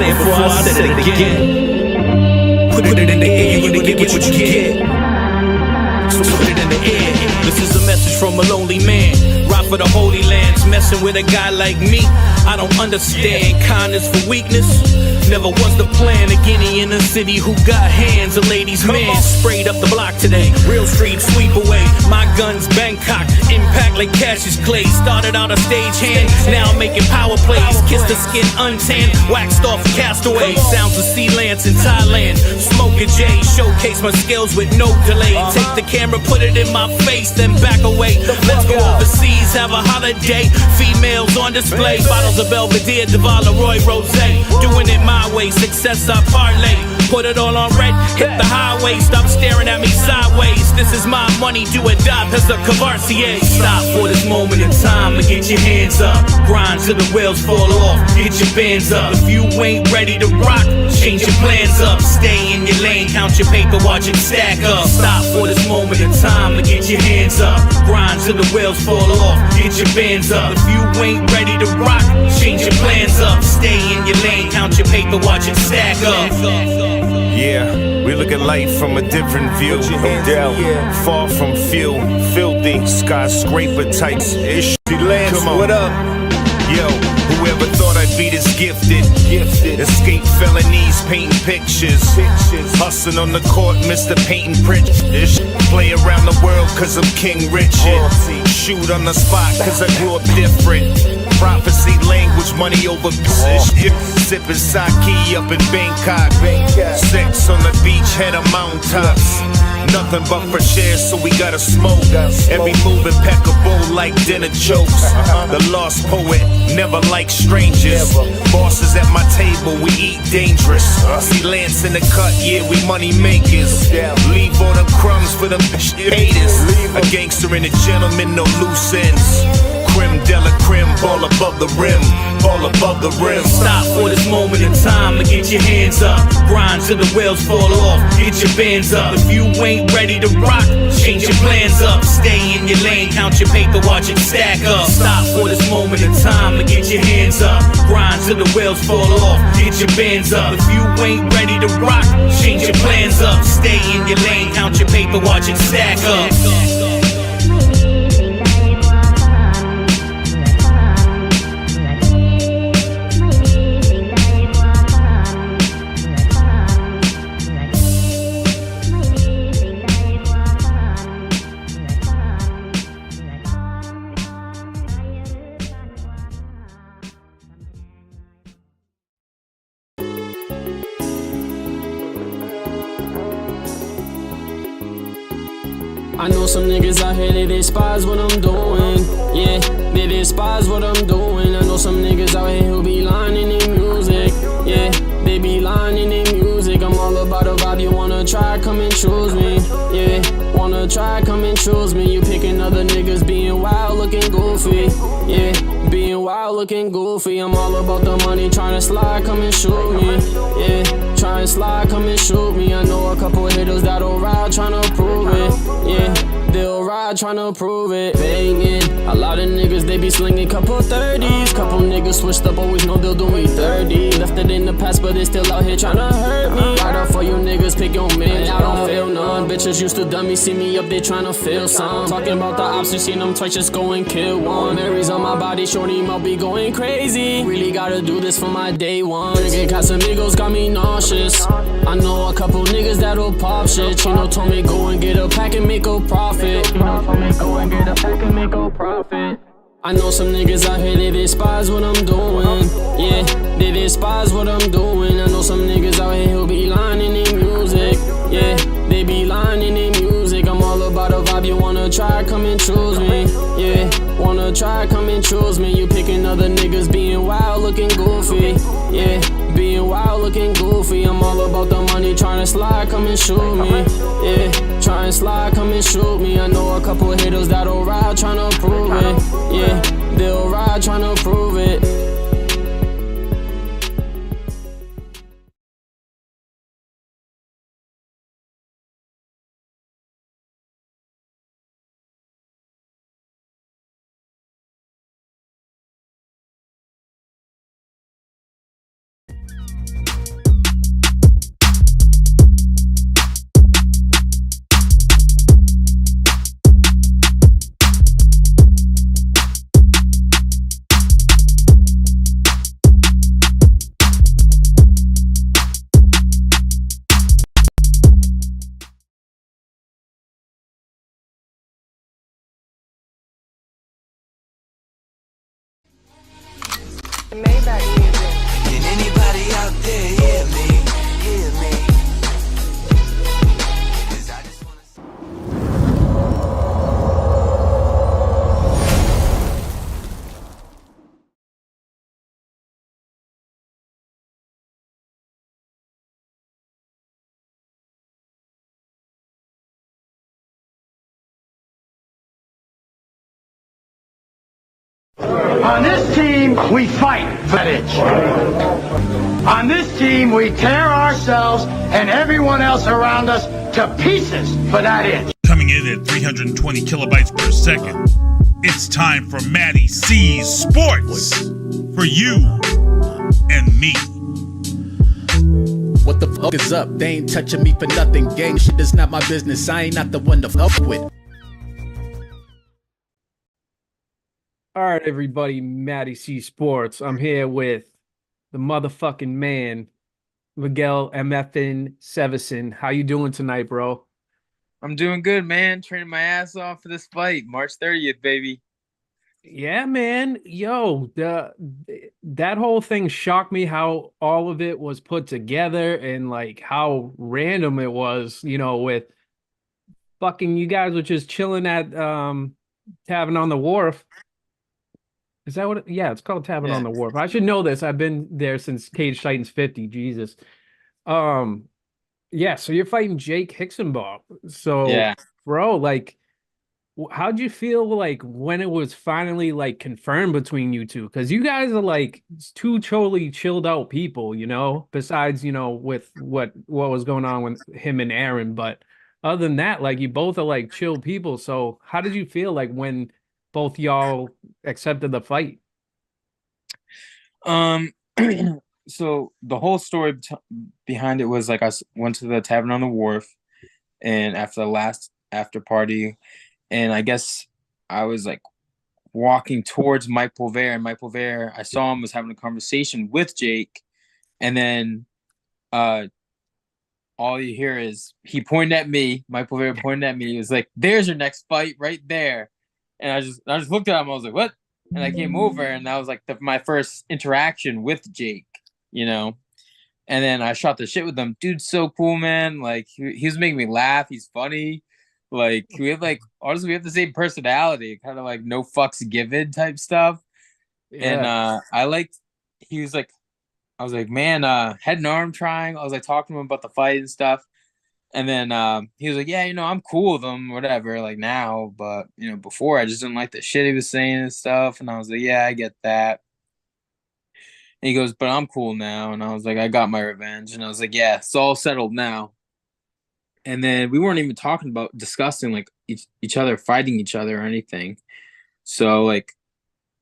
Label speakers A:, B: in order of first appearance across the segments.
A: say it before I said it again. Put it in the air, you gonna get what you get. So put it in the air. This is a message from a lonely man. Ride for the Holy Lands, messing with a guy like me. I don't understand kindness for weakness. Never was the plan. A guinea in the city who got hands, a ladies' man. Sprayed up the block today, real street sweep away. My guns Bangkok, impact like Cassius Clay. Started out a stagehand, now I'm making power plays. Kiss the skin untanned, waxed off castaway. Sounds of Sea Lance in Thailand. Smoke a J, showcase my skills with no delay. Take the camera, put it in my face, then back away. Let's go overseas, have a holiday. Females on display, bottles of Belvedere, Duval, Roy, Rosé. Doing it my way, success I parlay. Put it all on red, hit the highway. Stop staring at me sideways. This is my money, do or die, as a Cavarcier. Stop for this moment in time and get your hands up. Grind till the wheels fall off, get your bands up. If you ain't ready to rock, change your plans up. Stay in your lane, count your paper, watch it stack up. Stop for this moment in time and get your hands up. Grind till the wheels fall off, get your bands up. If you ain't ready to rock, change your plans up. Stay in your lane, count your paper, watch it stack up.
B: Yeah, we look at life from a different view. No doubt, far from few, filthy skyscraper types. Ish, Lance, come on. What up? Yo, whoever thought I'd be this gifted? Escape felonies, painting pictures. Hustling on the court, Mr. Painting Bridges. Play around the world cause I'm King Richard. Shoot on the spot cause I grew up different. Prophecy, language, money over position. Sipping sake up in Bangkok. Sex on the beach, head of mountaintops. Nothing but fresh air, so we gotta smoke. Every move impeccable like dinner jokes. The lost poet, never like strangers. Bosses at my table, we eat dangerous. See Lance in the cut, yeah, we money makers. Leave all them crumbs for them haters. A gangster and a gentleman, no loose ends. Creme de la creme, ball above the rim, ball above the rim.
A: Stop for this moment in time and get your hands up. Grind till the wheels fall off, get your bands up. If you ain't ready to rock, change your plans up. Stay in your lane, count your paper, watch it stack up. Stop for this moment in time and get your hands up. Grind till the wheels fall off, get your bands up. If you ain't ready to rock, change your plans up. Stay in your lane, count your paper, watch it stack up.
C: I know some niggas out here, they despise what I'm doing. Yeah, they despise what I'm doing. I know some niggas out here who be lying in their music. Yeah, they be lying in their music. I'm all about a vibe, you wanna try, come and choose me. Yeah, wanna try, come and choose me. You picking other niggas being wild, looking goofy. Yeah, being wild, looking goofy. I'm all about the money, trying to slide, come and shoot me. Yeah, try and slide, come and shoot me. I know a couple hitters that'll ride, tryna prove it. Yeah, they'll ride, tryna prove it. Banging, a lot of niggas, they be slinging couple 30s. Couple niggas switched up, always know they'll do me 30. Left it in the past, but they still out here tryna hurt me. Ride up for you niggas, pick your man, I don't feel none. Bitches used to dumb me, see me up, they tryna feel some. Talking about the ops, you seen them twice, just go and kill one. Mary's on my body, shorty mouth be going crazy. Really gotta do this for my day one. Drinking Casamigos got me nauseous. I know a couple niggas that'll pop shit. Chino told me go and get a pack and make a profit. Chino told me go and get a pack and make a profit. I know some niggas out here, they despise what I'm doing. Yeah, they despise what I'm doing. I know some niggas out here who be lying in their music. Yeah, they be lying in their music. I'm all about a vibe, you wanna try, come and choose me. Yeah, wanna try, come and choose me. You picking other niggas being wild, looking goofy. Yeah, being wild, looking goofy. I'm all about the money, trying to slide, come and shoot me. Yeah, try and slide, come and shoot me. I know a couple hitters that'll ride, tryna prove it. Yeah, they'll ride, tryna prove it.
D: On this team, we fight for that itch. On this team, we tear ourselves and everyone else around us to pieces for that itch.
E: Coming in at 320 kilobytes per second, it's time for MattieC's Sports for you and me.
F: What the fuck is up? They ain't touching me for nothing. Gang shit is not my business. I ain't not the one to fuck with.
G: All right, everybody, MattieC Sports. I'm here with the motherfucking man, Miguel MF'N Sevasin. How you doing tonight, bro?
H: I'm doing good, man. Training my ass off for this fight, March 30th, baby.
G: Yeah, man. Yo, that whole thing shocked me how all of it was put together and like how random it was, you know, with fucking you guys were just chilling at Tavern on the Wharf. Is that what it, yeah, it's called Tavern on the Wharf. I should know this. I've been there since Cage Titans 50. Jesus. Yeah, so you're fighting Jake Hixenbaugh. So
H: Yeah.
G: bro, like how'd you feel like when it was finally like confirmed between you two? Because you guys are like two totally chilled out people, you know, besides, you know, with what was going on with him and Aaron. But other than that, like you both are like chill people. So how did you feel like when both y'all accepted the fight?
H: So the whole story behind it was like I went to the Tavern on the Wharf, and after the last after party, and I guess I was like walking towards Mike Pulver, and Mike Pulver, I saw him was having a conversation with Jake, and then all you hear is he pointed at me. Mike Pulver pointed at me. He was like, "There's your next fight right there." And I just looked at him. I was like, "What?" And I came over, and that was like my first interaction with Jake, you know. And then I shot the shit with him. Dude's so cool, man. Like he was making me laugh. He's funny. Like we have like honestly we have the same personality, kind of like no fucks given type stuff.
G: Yeah.
H: And I liked. He was like, I was like, man, head and arm trying. I was like talking to him about the fight and stuff. And then he was like, yeah, you know, I'm cool with him, whatever, like now. But, you know, before I just didn't like the shit he was saying and stuff. And I was like, yeah, I get that. And he goes, but I'm cool now. And I was like, I got my revenge. And I was like, yeah, it's all settled now. And then we weren't even talking about discussing like each other fighting each other or anything. So like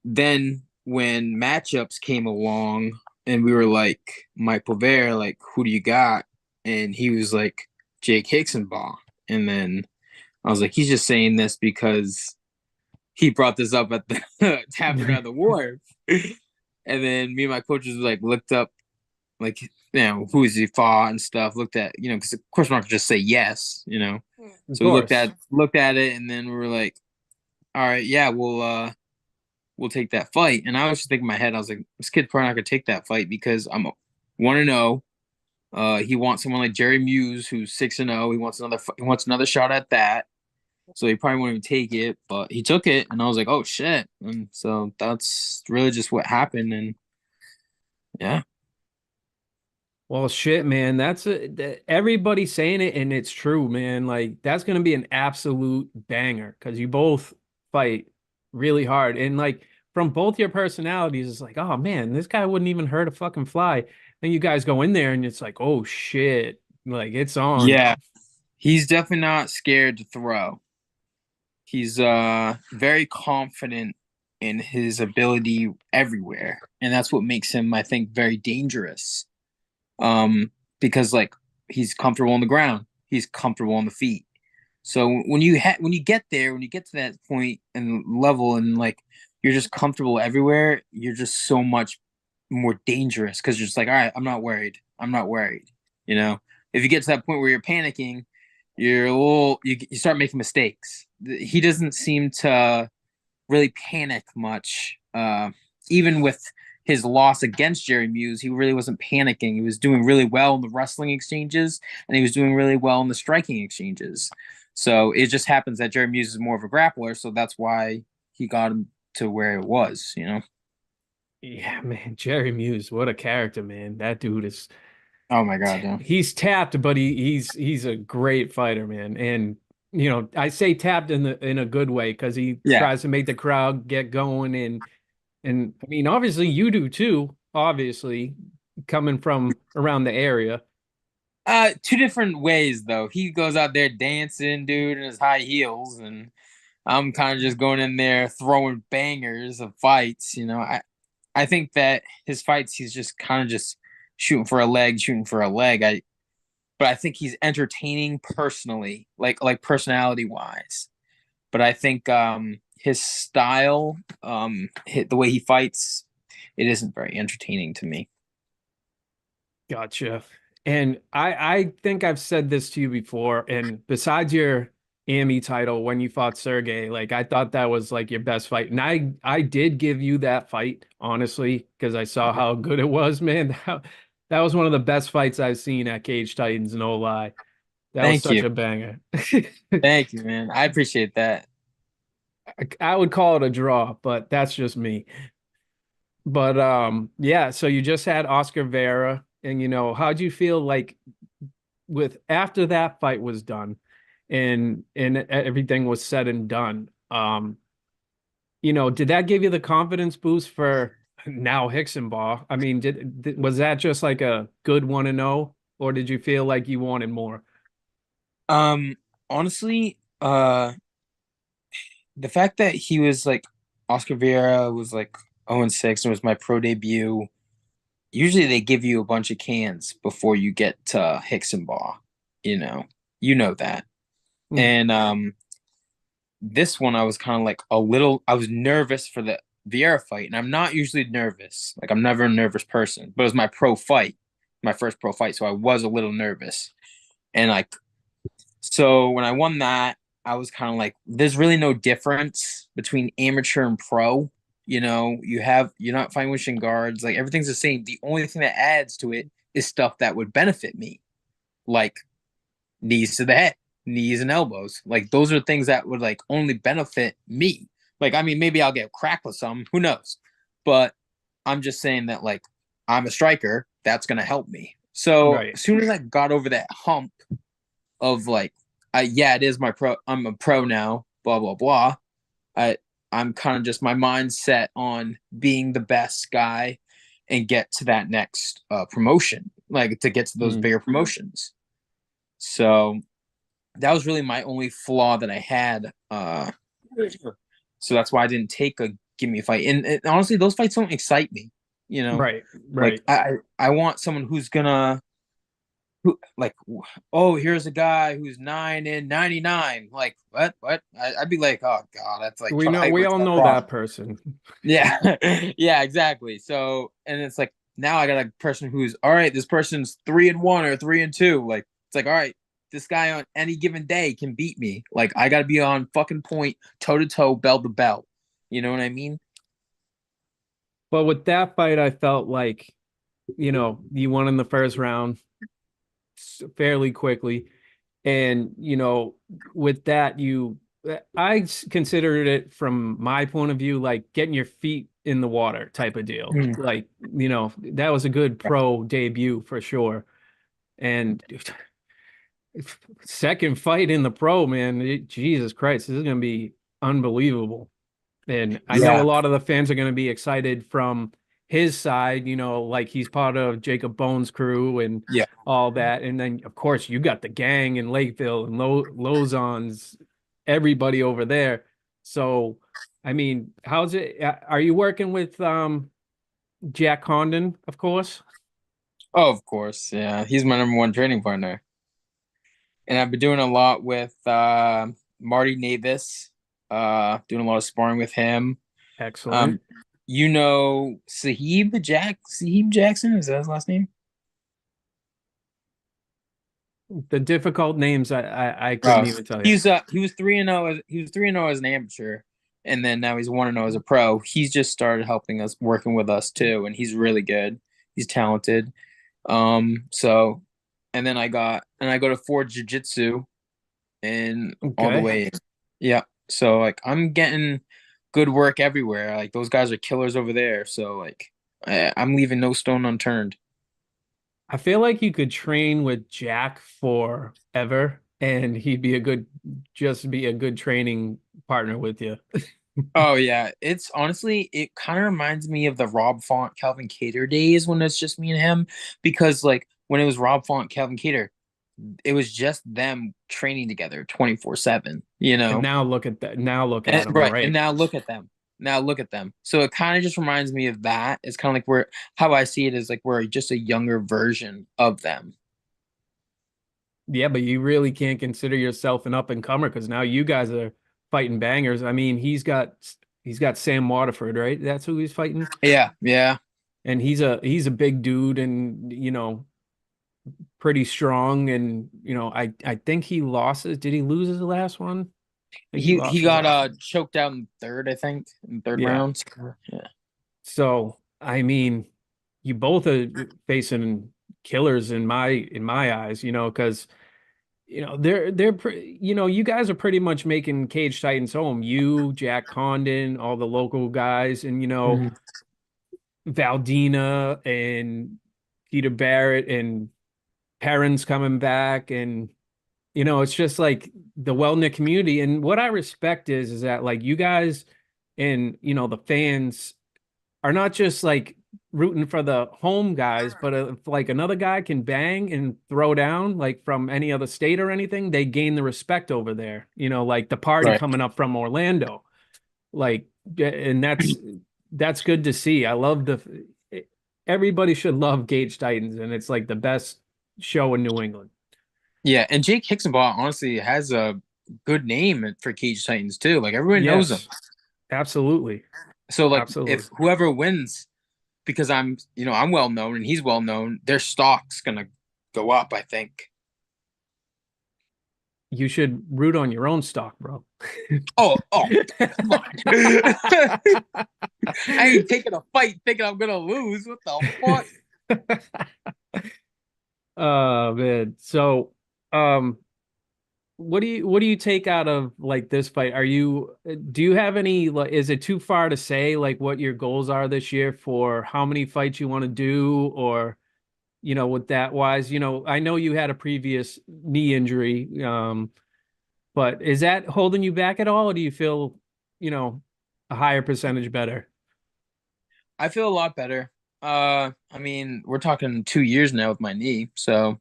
H: then when matchups came along and we were like, Mike Pulver, like, who do you got? And he was like, Jake Hixenbaugh. And then I was like, he's just saying this because he brought this up at the Tavern on the Wharf. And then me and my coaches like looked up, like, you know, who is he fought and stuff. Looked at, you know, because of course we're not gonna just say yes, you know. So we looked at it, and then we were like, all right, yeah, we'll take that fight. And I was just thinking in my head, I was like, this kid's probably not gonna take that fight because I'm 1-0. He wants someone like Jerry Muse, who's 6-0. He wants another shot at that. So he probably won't even take it, but he took it, and I was like, oh shit. And so that's really just what happened. And yeah.
G: Well, shit, man. Everybody's saying it, and it's true, man. Like that's gonna be an absolute banger because you both fight really hard, and like from both your personalities, it's like, oh man, this guy wouldn't even hurt a fucking fly. Then you guys go in there, and it's like, oh shit, like it's on.
H: Yeah, he's definitely not scared to throw. He's very confident in his ability everywhere, and that's what makes him, I think, very dangerous. Because like he's comfortable on the ground, he's comfortable on the feet. So when you get there, when you get to that point and level, and like you're just comfortable everywhere, you're just so much more dangerous because you're just like, all right, I'm not worried. You know, if you get to that point where you're panicking, you start making mistakes. He doesn't seem to really panic much. Even with his loss against Jerry Muse, he really wasn't panicking. He was doing really well in the wrestling exchanges, and he was doing really well in the striking exchanges. So it just happens that Jerry Muse is more of a grappler, so that's why he got him to where it was, you know?
G: Yeah, man. Jerry Muse, what a character, man. That dude is.
H: Oh my god, yeah.
G: He's tapped, but he's a great fighter, man. And you know, I say tapped in a good way because he tries to make the crowd get going, and And I mean, obviously you do too, obviously, coming from around the area.
H: Two different ways though. He goes out there dancing, dude, in his high heels, and I'm kind of just going in there throwing bangers of fights. I think that his fights, he's just kind of just shooting for a leg, shooting for a leg. But I think he's entertaining personally, like personality wise. But I think his style, the way he fights, it isn't very entertaining to me.
G: Gotcha. And I think I've said this to you before, and besides your AMI title when you fought Sergey, like I thought that was like your best fight. And I did give you that fight, honestly, because I saw how good it was, man. That was one of the best fights I've seen at Cage Titans, no lie. That was
H: Thank
G: such
H: you.
G: a banger.
H: Thank you, man. I appreciate that.
G: I would call it a draw, but that's just me. But yeah, so you just had Oscar Vera, and how'd you feel like with after that fight was done and everything was said and done? Did that give you the confidence boost for now Hixenbaugh? I mean, was that just like a good 1-0, or did you feel like you wanted more?
H: Honestly, the fact that he was like Oscar Vieira was like 0-6 and was my pro debut. Usually they give you a bunch of cans before you get to Hixenbaugh. You know that. And this one I was kind of like I was nervous for the Vieira fight, and I'm not usually nervous. Like I'm never a nervous person, but it was my pro fight, my first pro fight, so I was a little nervous. And like, so when I won that, I was kind of like, there's really no difference between amateur and pro. You're not fighting with shin guards. Like everything's the same. The only thing that adds to it is stuff that would benefit me, like knees to the head, knees and elbows. Like those are things that would like only benefit me. Like, I mean, maybe I'll get cracked with some, who knows? But I'm just saying that like I'm a striker, that's gonna help me. So as soon as I got over that hump of like, it is my pro. I'm a pro now. Blah blah blah. I'm kind of just my mind set on being the best guy and get to that next promotion, like to get to those bigger promotions. So that was really my only flaw that I had. So that's why I didn't take a give me a fight. And honestly, those fights don't excite me.
G: Right.
H: Like I want someone who's gonna. Here's a guy who's 9-99. Like what? I'd be like, oh god, that's like
G: we all know that person.
H: Yeah, yeah, exactly. So, and it's like now I got a person who's all right. This person's 3-1 or 3-2. Like it's like all right, this guy on any given day can beat me. Like I got to be on fucking point, toe to toe, bell to bell. You know what I mean?
G: But with that fight, I felt like, you won in the first round fairly quickly. And, with that, I considered it from my point of view, like getting your feet in the water type of deal. Like, that was a good pro debut for sure. And second fight in the pro, man, Jesus Christ, this is going to be unbelievable. And I know a lot of the fans are going to be excited from his side, like he's part of Jacob Bones' crew and all that. And then, of course, you got the gang in Lakeville and Lozon's, everybody over there. So, I mean, how's it? Are you working with Jack Condon, of course?
H: Oh, of course. Yeah, he's my #1 training partner. And I've been doing a lot with Marty Navis, doing a lot of sparring with him.
G: Excellent.
H: Sahib Jackson, is that his last name?
G: The difficult names I couldn't even tell you.
H: He was 3-0 as an amateur, and then now he's 1-0 as a pro. He's just started helping us, working with us too, and he's really good. He's talented. So, and then I go to Ford Jiu-Jitsu and all the way. Yeah. So like I'm getting good work everywhere. Like those guys are killers over there. So like I'm leaving no stone unturned.
G: I feel like you could train with Jack forever and he'd be a good training partner with you.
H: Oh yeah, it's honestly it kind of reminds me of the Rob Font Calvin Cater days when it's just me and him, because like when it was Rob Font Calvin Cater, it was just them training together 24/7, you
G: And
H: know.
G: now look at that. Now look at
H: And
G: him,
H: right, and
G: right?
H: now look at them. Now look at them. So it kind of just reminds me of that. It's kind of like we're how I see it is like we're just a younger version of them.
G: Yeah, but you really can't consider yourself an up and comer because now you guys are fighting bangers. I mean, he's got Sam Waterford, right? That's who he's fighting.
H: Yeah, yeah.
G: And he's a big dude and pretty strong. And I think he lost it. Did he lose his last one? I think he
H: He
G: lost his
H: got
G: last one.
H: choked out in third, I think, in third
G: Yeah.
H: round. Yeah.
G: So I mean, you both are facing killers in my eyes, because you guys are pretty much making Cage Titans home. You, Jack Condon, all the local guys, and
H: Mhm.
G: Valdina and Peter Barrett and Perrin's coming back, and it's just like the well-knit community. And what I respect is that like you guys and the fans are not just like rooting for the home guys, but if like another guy can bang and throw down like from any other state or anything, they gain the respect over there. Like the party
H: Right.
G: coming up from Orlando, like, and that's good to see. I love everybody should love Gage Titans, and it's like the best show in New England.
H: Yeah, and Jake Hixenbaugh honestly has a good name for Cage Titans too. Like everyone knows him.
G: Absolutely.
H: So like
G: Absolutely.
H: if whoever wins, because I'm well known and he's well known, their stock's gonna go up, I think.
G: You should root on your own stock, bro.
H: Oh, come on. I ain't taking a fight thinking I'm gonna lose. What the fuck?
G: Oh man. So what do you take out of like this fight? Do you have any, like, is it too far to say like what your goals are this year for how many fights you want to do, or with that wise, I know you had a previous knee injury, but is that holding you back at all, or do you feel, a higher percentage better?
H: I feel a lot better. I mean, we're talking 2 years now with my knee, so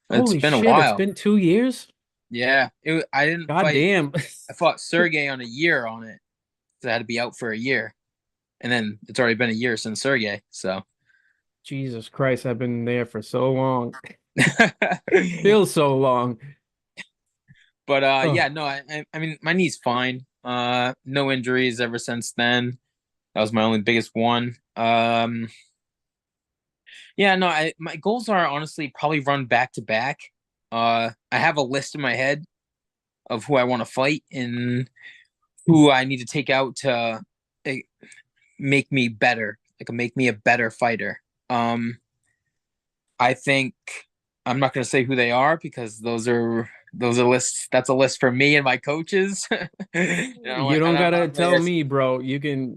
H: it's
G: Holy
H: been a
G: shit, it's
H: while.
G: been 2 years?
H: Yeah, I didn't
G: God
H: fight.
G: damn.
H: I fought Sergey on a year on it, so I had to be out for a year, and then it's already been a year since Sergey. So
G: Jesus Christ, I've been there for so long. Feels so long.
H: But
G: Oh.
H: yeah, no, I mean my knee's fine. No injuries ever since then. That was my only biggest one. Yeah, no, my goals are honestly probably run back to back. I have a list in my head of who I want to fight and who I need to take out to make me better, like make me a better fighter. I think I'm not going to say who they are because those are lists. That's a list for me and my coaches.
G: You don't gotta tell me, bro. You can.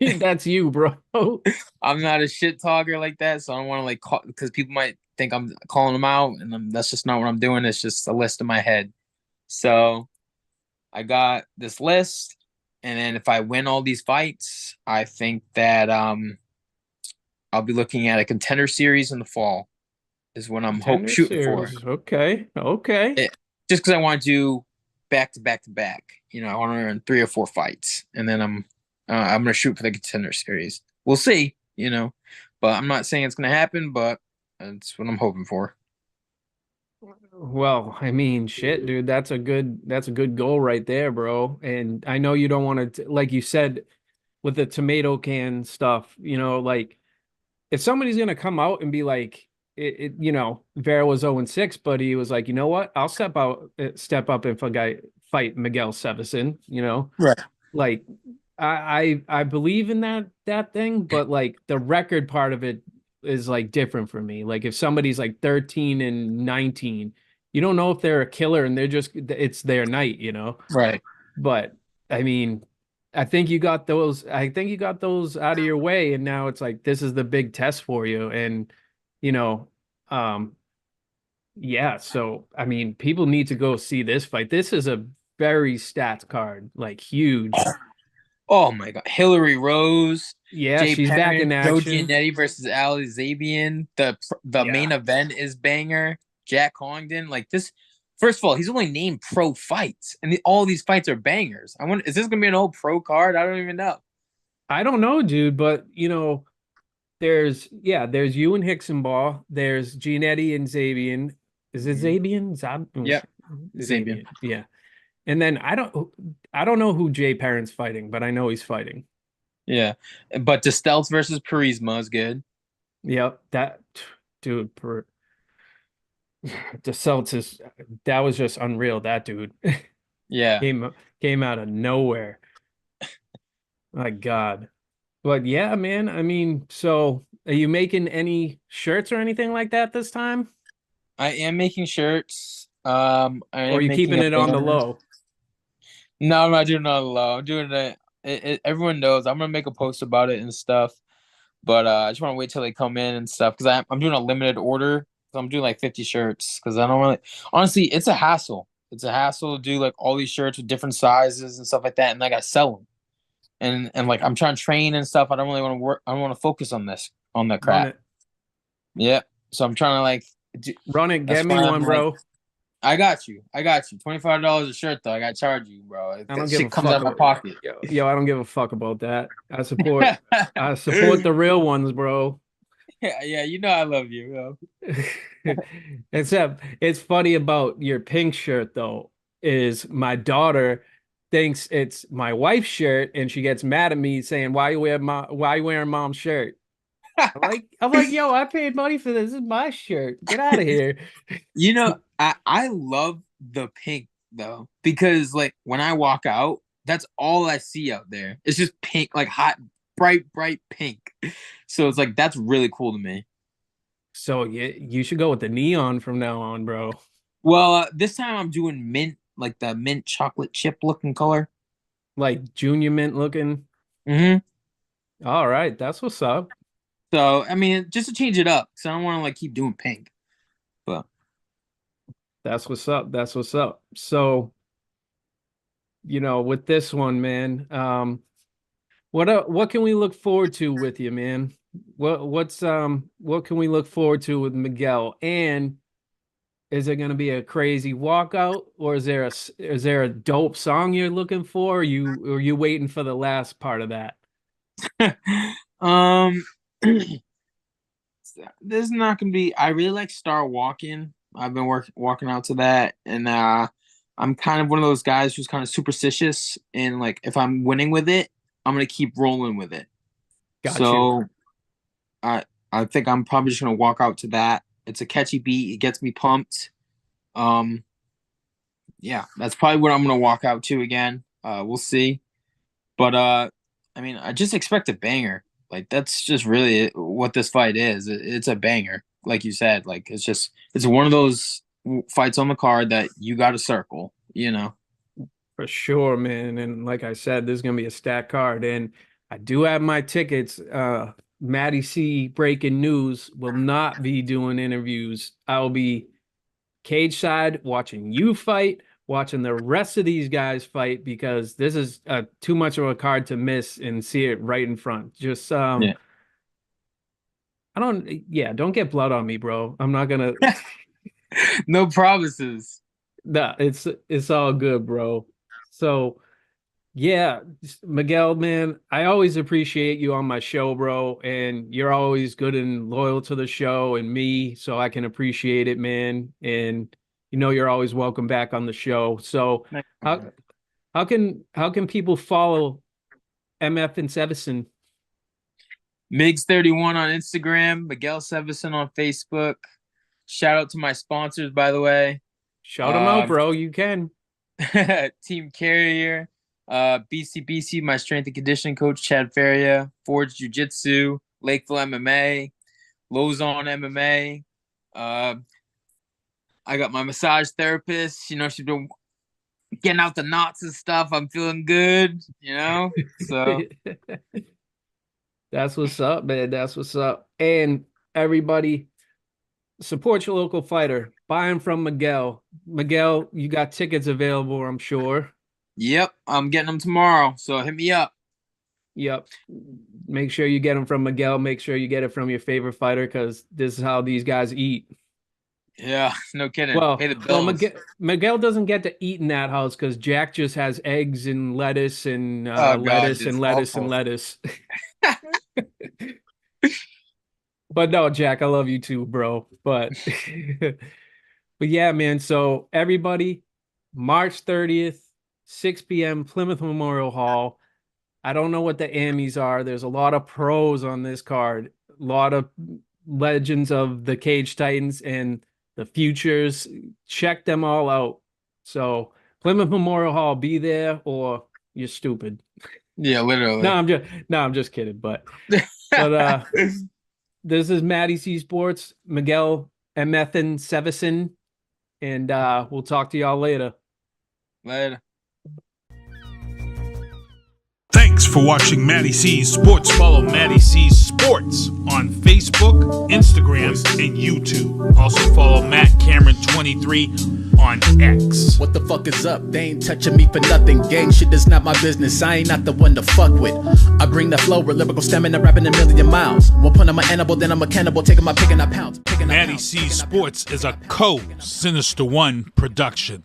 G: That's you, bro.
H: I'm not a shit talker like that, so I don't want to like because people might think I'm calling them out, and that's just not what I'm doing. It's just a list in my head. So I got this list, and then if I win all these fights, I think that I'll be looking at a contender series in the fall. Is what I'm shooting for.
G: Okay.
H: Just because I want to do back to back to back. I want to earn 3 or 4 fights, and then I'm gonna shoot for the contender series. We'll see, but I'm not saying it's gonna happen, but that's what I'm hoping for.
G: Well, I mean, shit, dude, that's a good goal right there, bro. And I know you don't want to, like you said, with the tomato can stuff, like if somebody's gonna come out and be like, Vera was 0-6, but he was like, you know what? I'll step up and fight Miguel Sevasin,
H: Right.
G: like I believe in that thing, but like the record part of it is like different for me. Like if somebody's like 13-19, you don't know if they're a killer and it's their night,
H: Right.
G: But I mean, I think you got those out of your way, and now it's like this is the big test for you. And yeah, so I mean, people need to go see this fight. This is a very stats card, like huge.
H: Oh my God, Hillary Rose,
G: Yeah,
H: Jay
G: she's back in
H: Perrin, Joe
G: action.
H: Giannetti versus Ali Zabian. The
G: Yeah.
H: main event is banger. Jack Congdon, like this. First of all, he's only named pro fights, and all these fights are bangers. I wonder, is this gonna be an old pro card? I don't even know.
G: I don't know, dude, but there's you and Hixenbaugh. There's Giannetti and Zabian. Is it Zabian?
H: Yep. Zabian.
G: Yeah. And then I don't know who Jay Perrin's fighting, but I know he's fighting.
H: Yeah, but Stealth versus Charisma is good.
G: Yep, that dude, the Celtics, that was just unreal. That dude,
H: Yeah,
G: came out of nowhere. My God. But yeah, man. I mean, so are you making any shirts or anything like that this time?
H: I am making shirts.
G: Or are you keeping it on the low?
H: No, I'm not doing it on the low. I'm doing it. Everyone knows. I'm gonna make a post about it and stuff. But I just want to wait till they come in and stuff because I'm doing a limited order. So I'm doing like 50 shirts because I don't really. Honestly, it's a hassle. It's a hassle to do like all these shirts with different sizes and stuff like that, and I gotta sell them. And like I'm trying to train and stuff. I don't really want to work. I don't want to focus on that crap. Yeah. So I'm trying to like
G: run it. Get me one, bro.
H: Like, I got you. $25 a shirt though. I got to charge you, bro.
G: I don't
H: give
G: shit
H: comes out of my pocket.
G: Yo, I don't give a fuck about that. I support the real ones, bro.
H: Yeah, you know I love you, bro.
G: Except it's funny about your pink shirt though, is my daughter thinks it's my wife's shirt and she gets mad at me saying, why you wearing mom's shirt? I'm like, yo, I paid money for this. This is my shirt. Get out of here.
H: I love the pink though, because like when I walk out, that's all I see out there. It's just pink, like hot, bright pink. So it's like that's really cool to me.
G: So you should go with the neon from now on, bro.
H: Well, this time I'm doing mint, like the mint chocolate chip looking color,
G: like junior mint looking.
H: Mm-hmm.
G: All right, that's what's up.
H: So I mean, just to change it up, because I don't want to like keep doing pink. But
G: that's what's up. That's what's up. So, with this one, man, what can we look forward to with you, man? What can we look forward to with Miguel? And is it going to be a crazy walkout, or is there a dope song you're looking for? Or are you waiting for the last part of that?
H: There's not gonna be. I really like Star Walking. I've been walking out to that, and I'm kind of one of those guys who's kind of superstitious, and like if I'm winning with it, I'm gonna keep rolling with it. So I think I'm probably just gonna walk out to that. It's a catchy beat. It gets me pumped. Yeah, that's probably what I'm gonna walk out to again. We'll see. But I mean, I just expect a banger. Like that's just really what this fight is. It's a banger, like you said. Like it's one of those fights on the card that you got to circle.
G: For sure, man. And like I said, there's gonna be a stacked card, and I do have my tickets. MattieC breaking news will not be doing interviews. I'll be cage side watching you fight, watching the rest of these guys fight, because this is too much of a card to miss and see it right in front. Just don't get blood on me, bro. I'm not gonna
H: No promises.
G: Nah, it's all good, bro. So yeah, Miguel, man, I always appreciate you on my show, bro. And you're always good and loyal to the show and me, so I can appreciate it, man. And you're always welcome back on the show. So how can people follow MF'N Sevasin?
H: Migs31 on Instagram, Miguel Sevasin on Facebook. Shout out to my sponsors, by the way.
G: Shout them out, bro. You can.
H: Team Carrier, BCBC, my strength and conditioning coach, Chad Feria, Forge Jiu-Jitsu, Lakeville MMA, Lozon MMA. I got my massage therapist. She's been getting out the knots and stuff. I'm feeling good, So
G: that's what's up, man. That's what's up. And everybody, support your local fighter. Buy them from Miguel. Miguel, you got tickets available, I'm sure.
H: Yep, I'm getting them tomorrow, so hit me up.
G: Yep. Make sure you get them from Miguel. Make sure you get it from your favorite fighter, because this is how these guys eat.
H: Yeah, no kidding.
G: Well,
H: Pay the bills.
G: Miguel doesn't get to eat in that house because Jack just has eggs and lettuce and lettuce and lettuce and lettuce. But no, Jack, I love you too, bro. But but yeah, man. So everybody, March 30th, 6 p.m., Plymouth Memorial Hall. I don't know what the Emmys are. There's a lot of pros on this card, a lot of legends of the Cage Titans and the futures. Check them all out. So Plymouth Memorial Hall, be there or you're stupid.
H: Yeah, literally.
G: No, I'm just kidding. But this is MattieC Sports, Miguel MF'N Sevasin, and we'll talk to y'all later.
H: Later.
E: Thanks for watching MattieC Sports. Follow MattieC Sports on Facebook, Instagram, and YouTube. Also follow Matt Cameron 23 on X.
F: What the fuck is up? They ain't touching me for nothing. Gang shit is not my business. I ain't not the one to fuck with. I bring the flow with lyrical stamina, rapping a million miles. One point I'm an animal, then I'm a cannibal, taking my pick and I pounce.
E: MattieC Sports is a co-Sinista1 production.